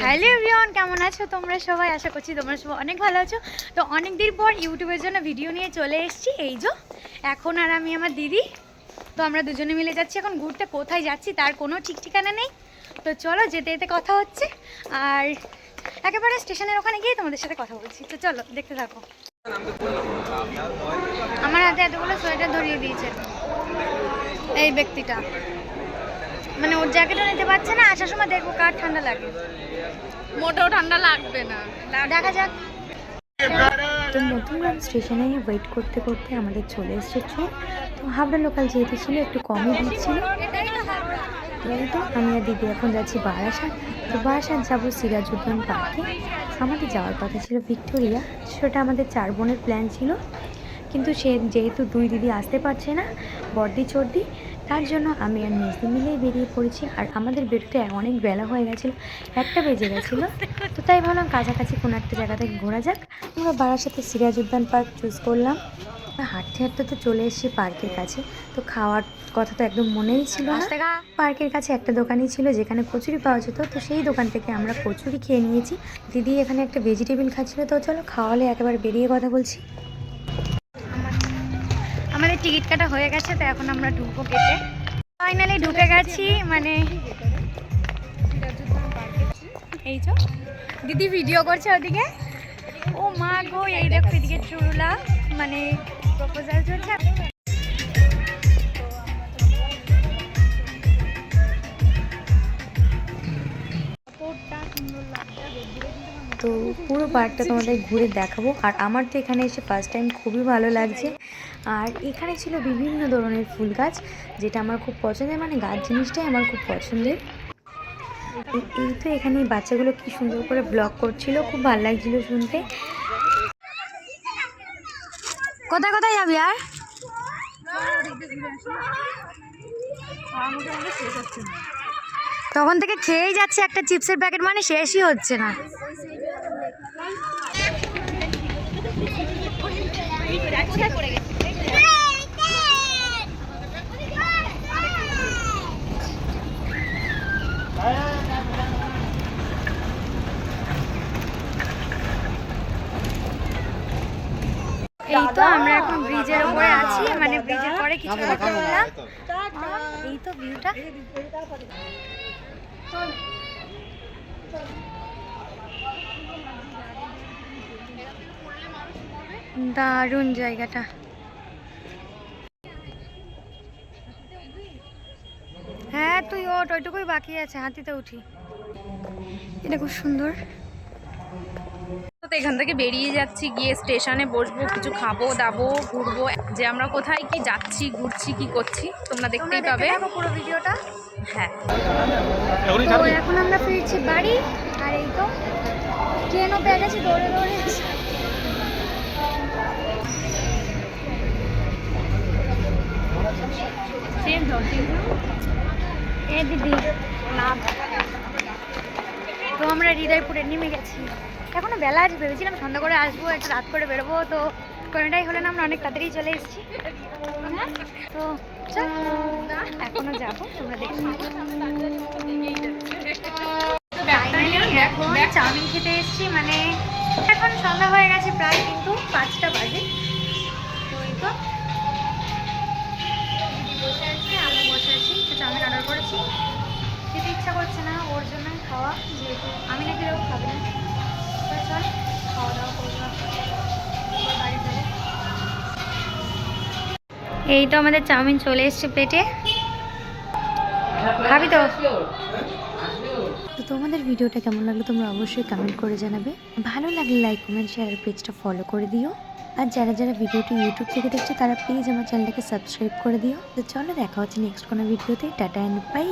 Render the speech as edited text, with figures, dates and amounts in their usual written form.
Hello everyone, কেমন আছো তোমরা সবাই? আশা করছি তোমরা সবাই অনেক ভালো আছো। তো অনেক দিন পর ইউটিউবের জন্য ভিডিও নিয়ে চলে এসেছি। এই যে এখন আর আমি আমার দিদি, তো আমরা দুজনে মিলে যাচ্ছি এখন ঘুরতে। কোথায় যাচ্ছি তার কোনো ঠিক ঠিকানা নেই। তো চলো, যেতে যেতে কথা হচ্ছে, আর একেবারে স্টেশনের ওখানে গিয়ে তোমাদের সাথে কথা বলছি। তো চলো, দেখতে থাকো। আমার হাতে এতগুলো সোয়েটার ধরিয়ে দিয়েছে এই ব্যক্তিটা, মানে ওর জ্যাকেটও নিতে পারছে না। আসার সময় দেখবো কার ঠান্ডা লাগে। মোটেও ঠান্ডা লাগবে না, দেখা যাক। তো মধ্যমগ্রাম স্টেশনে ওয়েট করতে করতে আমাদের চলে এসেছে ট্রেন। তো হাবড়া লোকাল যেহেতু ছিল একটু কমই দিচ্ছিল। তো আমি আর দিদি এখন যাচ্ছি বারাসাত। তো বারাসাত যাবো সিরাজউদ্দৌলা পার্কে। আমাদের যাওয়ার কথা ছিল ভিক্টোরিয়া, সেটা আমাদের 4 বোনের প্ল্যান ছিল, কিন্তু যেহেতু 2 দিদি আসতে পারছে না, বর্দি চর্দি, তার জন্য আমি আর মেজদি মিলেই বেরিয়ে পড়েছি। আর আমাদের বেরোতে অনেক বেলা হয়ে গেছিলো, 1টা বেজে গেছিলো। তো তাই ভাবলাম কাছাকাছি কোনো একটা জায়গা থেকে ঘোরা যাক। আমরা বারাসাতে সিরাজউদ্দৌলা পার্ক চুজ করলাম। হাঁটতে হাঁটতে তো চলে এসেছি পার্কের কাছে। তো খাওয়ার কথা তো একদম মনেই ছিল না। পার্কের কাছে একটা দোকানই ছিল যেখানে কচুরি পাওয়া যেত, তো সেই দোকান থেকে আমরা কচুরি খেয়ে নিয়েছি। দিদি এখানে একটা ভেজিটেবিল খাচ্ছিল। তো চলো খাওয়ালে একেবারে বেরিয়ে কথা বলছি। আমাদের টিকিট কাটা হয়ে গেছে, তো এখন আমরা ঢুকবো গেটে। ফাইনালি ঢুকে গেছি, মানে এই যে দিদি ভিডিও করছে ওদিকে। ও মা গো, এই দেখো এদিকে চুরুলা, মানে প্রপোজাল চলছে। তো পুরো পার্কটা তোমাদের ঘুরে দেখাবো। আর আমার তো এখানে এসে ফার্স্ট টাইম খুবই ভালো লাগছে। আর এখানে ছিল বিভিন্ন ধরনের ফুল গাছ, যেটা আমার খুব পছন্দের, মানে গাছ জিনিসটাই আমার খুব পছন্দের। এই তো এখানে বাচ্চাগুলো কি সুন্দর করে ব্লগ করছিল, খুব ভালো লাগছিল শুনতে। কোথায় কোথায় যাবি আর? তখন থেকে খেয়েই যাচ্ছে একটা চিপসের প্যাকেট, মানে শেষই হচ্ছে না। এই তো আমরা এখন ব্রিজের উপরে আছি, মানে ব্রিজের পরে কিছু কথা বললাম। এই তো ভিউটা দারুণ জায়গাটা। হ্যাঁ তুই ওঠ, ওইটুকুই বাকি আছে, হাতিতে উঠি। এটা খুব সুন্দর। তো এখান থেকে বেরিয়ে যাচ্ছি, গিয়ে স্টেশনে বসবো, কিছু খাবো দাবো, ঘুরবো। যে আমরা কোথায় কি যাচ্ছি, ঘুরছি, কি করছি তোমরা দেখতেই পাবে পুরো ভিডিওটা। হ্যাঁ, তো এখন আমরা ফিরছি বাড়ি। আর এই তো ট্রেনও পেয়ে গেছি, দৌড়ে দৌড়ে। এ দিদি না, তো আমরা হৃদয়পুরে নেমে গেছি। এখনো বেলা আছে, ভেবেছিলাম সন্ধ্যা করে আসবো, একটু রাত করে বেরোবো, তো কোনোটাই হলো না। আমরা অনেক তাড়াতাড়ি চলে এসেছি। তো এখনো যাবো, তোমরা দেখো। এখন চাউমিন খেতে এসেছি, মানে এখন সন্ধ্যা হয়ে গেছে প্রায়, কিন্তু 5টা বাজে। তো এই তো দিদি বসে আছে, আমি বসে আছি। তো চাউমিন অর্ডার করেছি, খেতে ইচ্ছা করছে না, ওর জন্য খাওয়া, যেহেতু আমি না খেলেও খাবে না। তো চল খাওয়া দাওয়া করবো, বাড়ি যাবো। এই তো আমাদের চাউমিন চলে এসছে প্লেটে। খাবি তো? তো তোমাদের ভিডিওটা কেমন লাগলো তোমরা অবশ্যই কমেন্ট করে জানাবে। ভালো লাগলে লাইক কমেন্ট শেয়ার আর পেজটা ফলো করে দিও। আর যারা যারা ভিডিওটি ইউটিউব থেকে দেখছো তারা প্লিজ আমার চ্যানেলটাকে সাবস্ক্রাইব করে দিও। তো চলো দেখা হচ্ছে নেক্সট কোনো ভিডিওতে। Ta ta and by.